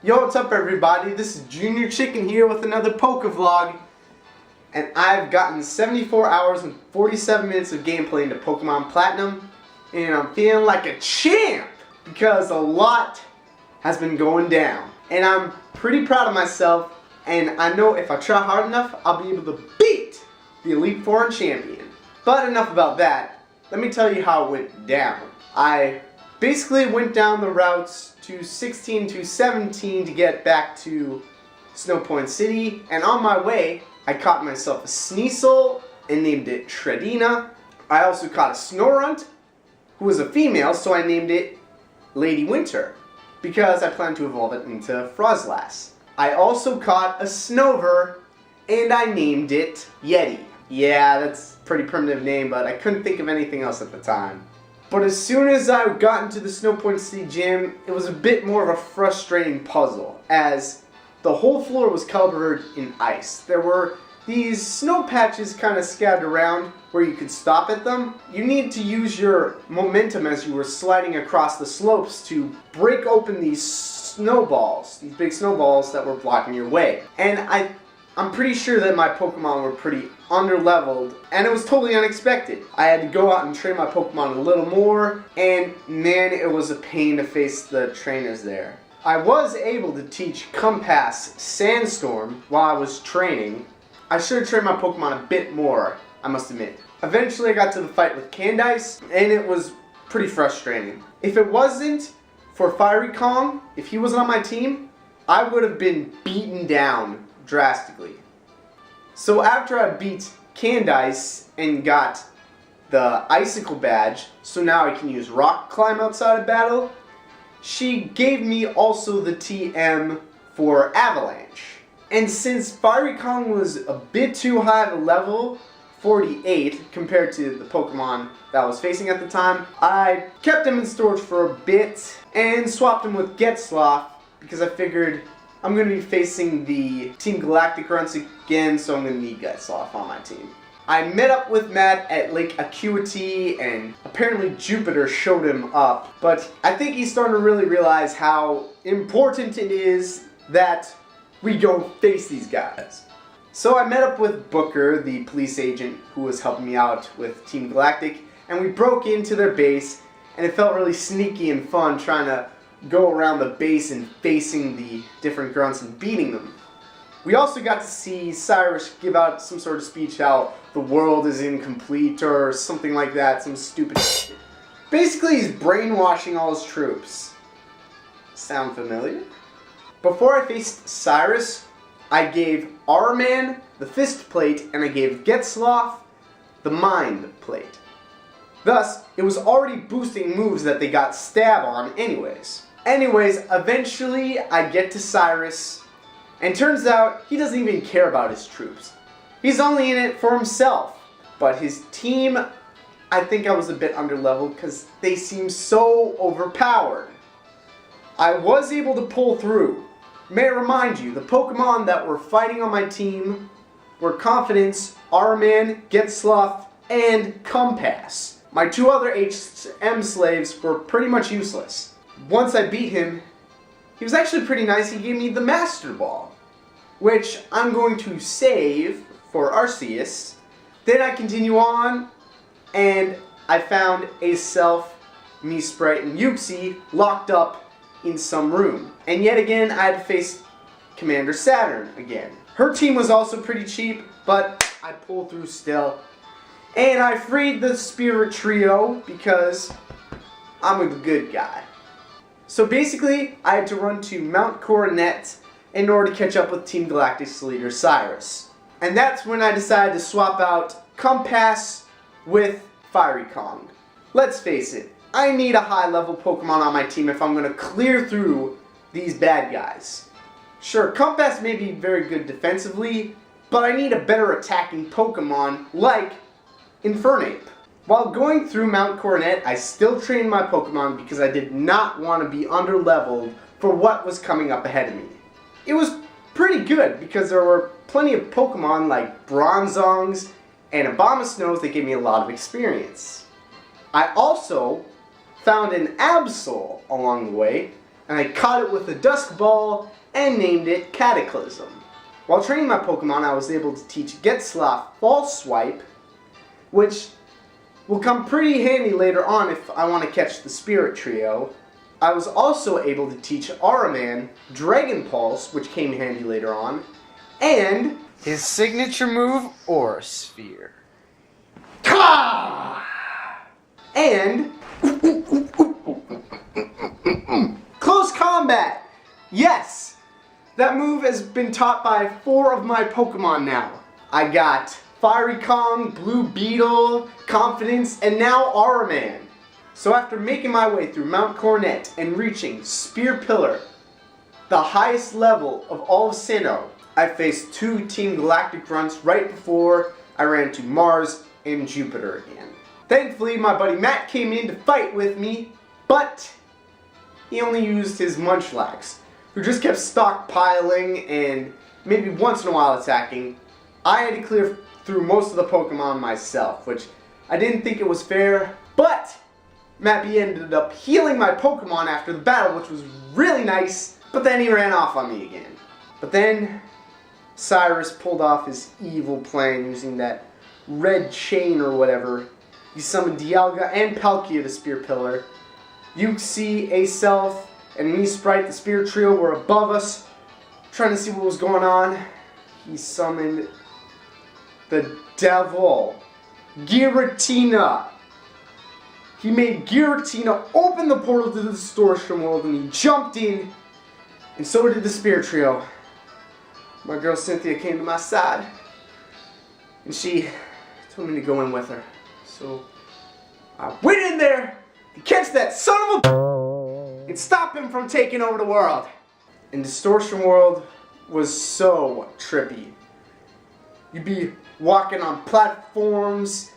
Yo, what's up everybody? This is Junior Chicken here with another PokeVlog. And I've gotten 74 hours and 47 minutes of gameplay into Pokemon Platinum. And I'm feeling like a champ because a lot has been going down. And I'm pretty proud of myself. And I know if I try hard enough, I'll be able to beat the Elite Foreign Champion. But enough about that. Let me tell you how it went down. I basically went down the routes to 16 to 17 to get back to Snow Point City, and on my way I caught myself a Sneasel and named it Shredina. I also caught a Snorunt who was a female, so I named it Lady Winter because I plan to evolve it into Frozlass. I also caught a Snover and I named it Yeti. Yeah, that's a pretty primitive name, but I couldn't think of anything else at the time. But as soon as I got into the Snow Point City gym, it was a bit more of a frustrating puzzle, as the whole floor was covered in ice. There were these snow patches kind of scattered around where you could stop at them. You need to use your momentum as you were sliding across the slopes to break open these snowballs, these big snowballs that were blocking your way. And I'm pretty sure that my Pokemon were pretty underleveled, and it was totally unexpected. I had to go out and train my Pokemon a little more, and man, it was a pain to face the trainers there. I was able to teach Compass Sandstorm while I was training. I should have trained my Pokemon a bit more, I must admit. Eventually I got to the fight with Candice, and it was pretty frustrating. If it wasn't for Fiery Kong, if he wasn't on my team, I would have been beaten down drastically. So after I beat Candice and got the Icicle badge, so now I can use Rock Climb outside of battle, she gave me also the TM for Avalanche. And since Fiery Kong was a bit too high of a level, 48, compared to the Pokemon that I was facing at the time, I kept him in storage for a bit and swapped him with Getzlaf because I figured I'm going to be facing the Team Galactic runs again, so I'm going to need Getzlaf on my team. I met up with Matt at Lake Acuity, and apparently Jupiter showed him up, but I think he's starting to really realize how important it is that we go face these guys. So I met up with Booker, the police agent who was helping me out with Team Galactic, and we broke into their base, and it felt really sneaky and fun trying to go around the base and facing the different grunts and beating them. We also got to see Cyrus give out some sort of speech how the world is incomplete or something like that, some stupid shit. Basically, he's brainwashing all his troops. Sound familiar? Before I faced Cyrus, I gave R-Man the Fist Plate and I gave Getzlaf the Mind Plate. Thus, it was already boosting moves that they got Stab on anyways. Eventually I get to Cyrus, and turns out he doesn't even care about his troops. He's only in it for himself. But his team, I think I was a bit underleveled because they seem so overpowered. I was able to pull through. May I remind you, the Pokemon that were fighting on my team were Confidence, R-Man, Getzlaf, and Compass. My two other HM slaves were pretty much useless. Once I beat him, he was actually pretty nice. He gave me the Master Ball, which I'm going to save for Arceus. Then I continue on, and I found Aself, Sprite, and Uxie locked up in some room. And yet again, I had to face Commander Saturn again. Her team was also pretty cheap, but I pulled through still. And I freed the Spirit Trio because I'm a good guy. So basically, I had to run to Mount Coronet in order to catch up with Team Galactic's leader, Cyrus. And that's when I decided to swap out Compass with Fiery Kong. Let's face it, I need a high-level Pokemon on my team if I'm going to clear through these bad guys. Sure, Compass may be very good defensively, but I need a better attacking Pokemon like Infernape. While going through Mount Coronet, I still trained my Pokemon because I did not want to be underleveled for what was coming up ahead of me. It was pretty good because there were plenty of Pokemon like Bronzongs and Abomasnows that gave me a lot of experience. I also found an Absol along the way, and I caught it with a dusk ball and named it Cataclysm. While training my Pokemon, I was able to teach Getzlaf False Swipe, which will come pretty handy later on if I want to catch the Spirit Trio. I was also able to teach Araman Dragon Pulse, which came handy later on, and his signature move, Aura Sphere. And Close Combat! Yes! That move has been taught by 4 of my Pokemon now. I got Fiery Kong, Blue Beetle, Confidence, and now Araman. So after making my way through Mount Coronet and reaching Spear Pillar, the highest level of all of Sinnoh, I faced 2 Team Galactic runs right before I ran to Mars and Jupiter again. Thankfully, my buddy Matt came in to fight with me, but he only used his Munchlax, who just kept stockpiling and maybe once in a while attacking. I had to clear through most of the Pokemon myself, which I didn't think it was fair, but Matt B ended up healing my Pokemon after the battle, which was really nice, but then he ran off on me again. But then Cyrus pulled off his evil plan using that red chain or whatever. He summoned Dialga and Palkia to Spear Pillar. Uxie, Aself, and me Sprite, the Spirit Trio, were above us, trying to see what was going on. He summoned the Devil, Giratina. He made Giratina open the portal to the Distortion World, and he jumped in, and so did the Spirit Trio. My girl Cynthia came to my side, and she told me to go in with her. So I went in there to catch that son of a and stop him from taking over the world. And Distortion World was so trippy. You'd be walking on platforms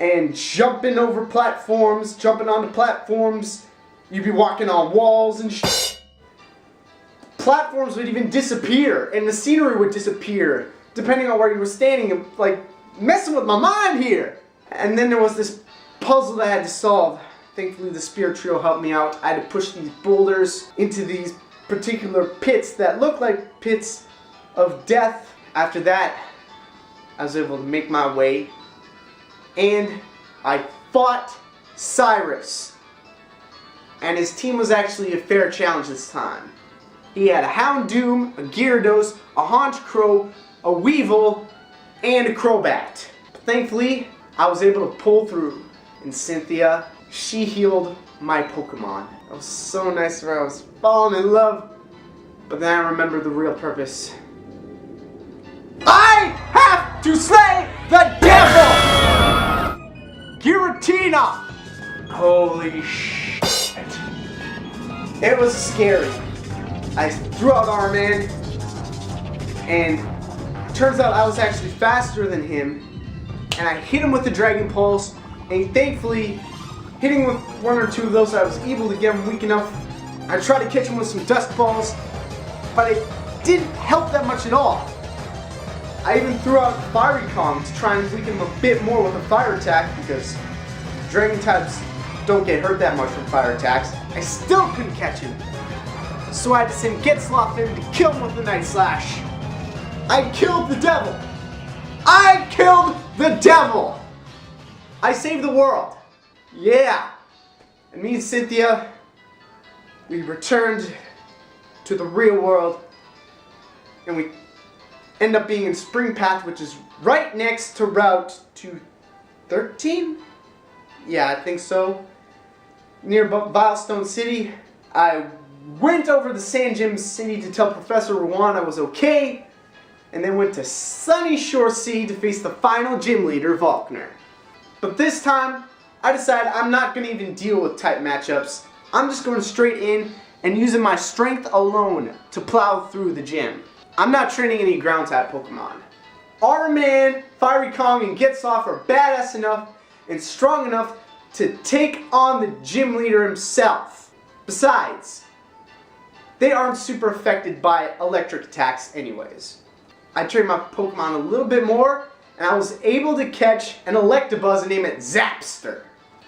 and jumping over platforms, jumping onto platforms. You'd be walking on walls and platforms would even disappear, and the scenery would disappear depending on where you were standing, and like messing with my mind here. And then there was this puzzle that I had to solve. Thankfully the Spirit Trio helped me out. I had to push these boulders into these particular pits that look like pits of death. After that, I was able to make my way, and I fought Cyrus. And his team was actually a fair challenge this time. He had a Houndoom, a Gyarados, a Honchkrow, a Weevil, and a Crobat. But thankfully, I was able to pull through. And Cynthia, she healed my Pokemon. That was so nice of her. I was falling in love. But then I remembered the real purpose. I have to slay the devil! Giratina! Holy shit. It was scary. I threw out Araman, and it turns out I was actually faster than him, and I hit him with the Dragon Pulse, and thankfully, hitting with 1 or 2 of those, I was able to get him weak enough. I tried to catch him with some Dusk Balls, but it didn't help that much at all. I even threw out Fiery Kong to try and weaken him a bit more with a fire attack, because Dragon types don't get hurt that much from fire attacks. I still couldn't catch him. So I had to send Getzlaf in to kill him with the Night Slash. I killed the devil! I killed the devil! I saved the world. Yeah. And me and Cynthia, we returned to the real world, and we end up being in Spring Path, which is right next to Route 213? Yeah, I think so. Near Vilestone City. I went over to Sand Gem City to tell Professor Rowan I was okay, and then went to Sunny Shore City to face the final gym leader, Volkner. But this time, I decided I'm not going to even deal with type matchups. I'm just going straight in and using my strength alone to plow through the gym. I'm not training any ground type Pokemon. Araman, Fiery Kong, and Getzlaf are badass enough and strong enough to take on the gym leader himself. Besides, they aren't super affected by electric attacks anyways. I trained my Pokemon a little bit more, and I was able to catch an Electabuzz and name it Zapster.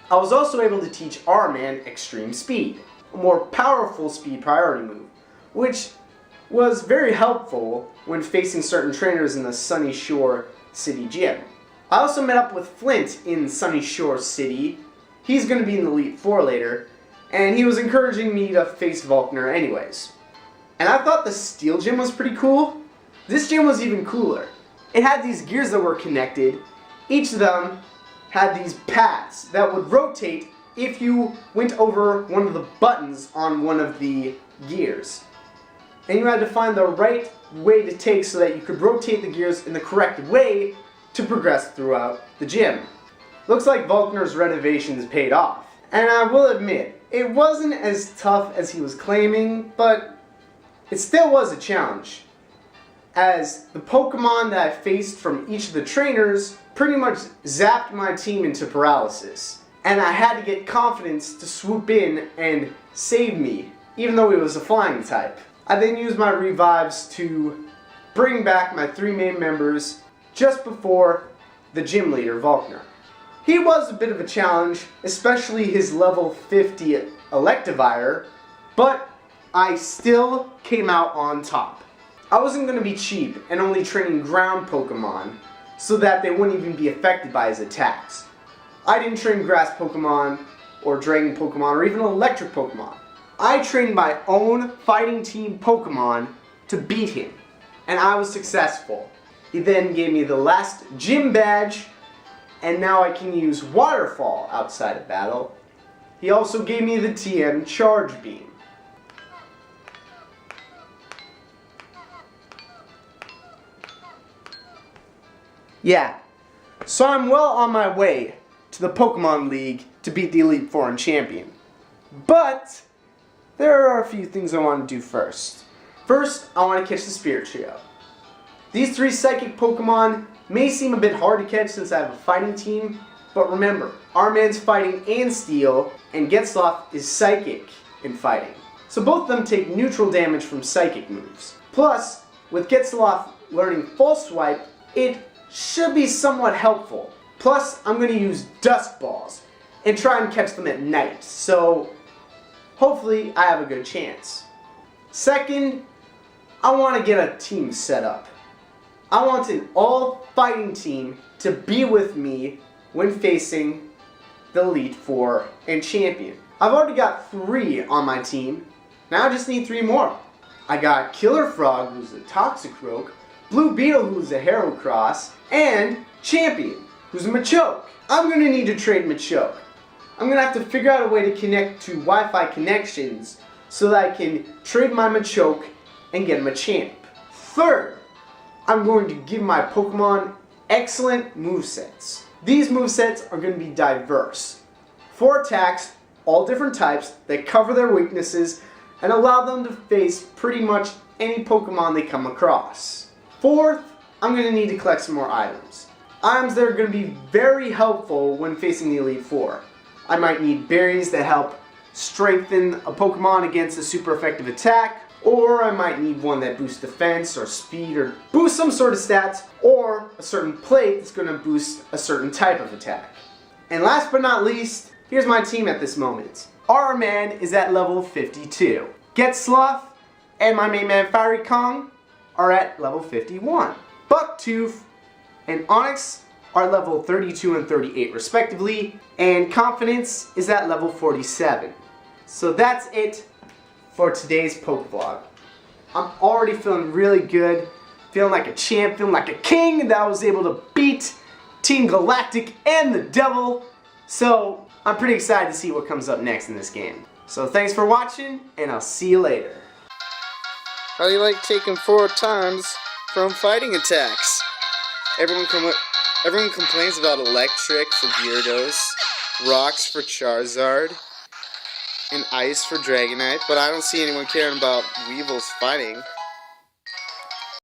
I was also able to teach Araman Extreme Speed. a more powerful speed priority move, which was very helpful when facing certain trainers in the Sunny Shore City gym. I also met up with Flint in Sunny Shore City. He's going to be in the Elite Four later, and he was encouraging me to face Vulkner anyways. And I thought the Steel Gym was pretty cool. This gym was even cooler. It had these gears that were connected. Each of them had these pads that would rotate if you went over one of the buttons on one of the gears. And you had to find the right way to take so that you could rotate the gears in the correct way to progress throughout the gym. Looks like Vulkner's renovations paid off. And I will admit, it wasn't as tough as he was claiming, but it still was a challenge, as the Pokemon that I faced from each of the trainers pretty much zapped my team into paralysis. And I had to get confidence to swoop in and save me, even though he was a flying type. I then used my revives to bring back my 3 main members just before the gym leader, Vulkner. He was a bit of a challenge, especially his level 50 Electivire, but I still came out on top. I wasn't going to be cheap and only training ground Pokemon so that they wouldn't even be affected by his attacks. I didn't train grass Pokemon or dragon Pokemon or even electric Pokemon. I trained my own fighting team Pokemon to beat him, and I was successful. He then gave me the last gym badge, and now I can use Waterfall outside of battle. He also gave me the TM Charge Beam. Yeah, so I'm well on my way to the Pokemon League to beat the Elite Four and Champion. But there are a few things I want to do first. First, I want to catch the Spirit Trio. These 3 Psychic Pokemon may seem a bit hard to catch since I have a fighting team, but remember, our man's fighting and steel, and Getzlaf is psychic in fighting. So both of them take neutral damage from psychic moves. Plus, with Getzlaf learning False Swipe, it should be somewhat helpful. Plus, I'm going to use Dusk Balls and try and catch them at night, so hopefully I have a good chance. Second, I want to get a team set up. I want an all-fighting team to be with me when facing the Elite Four and Champion. I've already got 3 on my team. Now I just need 3 more. I got Killer Frog, who's a Toxicroak, Blue Beetle, who's a Heracross, and Champion, who's a Machoke. I'm going to need to trade Machoke. I'm going to have to figure out a way to connect to Wi-Fi connections so that I can trade my Machoke and get him a champ. Third, I'm going to give my Pokemon excellent movesets. These movesets are going to be diverse. 4 attacks, all different types, that cover their weaknesses and allow them to face pretty much any Pokemon they come across. Fourth, I'm going to need to collect some more items. Items that are going to be very helpful when facing the Elite Four. I might need berries that help strengthen a Pokemon against a super effective attack, or I might need one that boosts defense or speed or boosts some sort of stats, or a certain plate that's going to boost a certain type of attack. And last but not least, here's my team at this moment. Our man is at level 52. Getzlaf and my main man Fiery Kong are at level 51. Bucktooth and Onyx are level 32 and 38 respectively, and Confidence is at level 47. So that's it for today's PokeVlog. I'm already feeling really good, feeling like a champ, feeling like a king that I was able to beat Team Galactic and the Devil. So I'm pretty excited to see what comes up next in this game. So thanks for watching, and I'll see you later. How do you like taking 4 times from fighting attacks? Everyone complains about Electric for Gyarados, Rocks for Charizard, and Ice for Dragonite, but I don't see anyone caring about Weevil's fighting.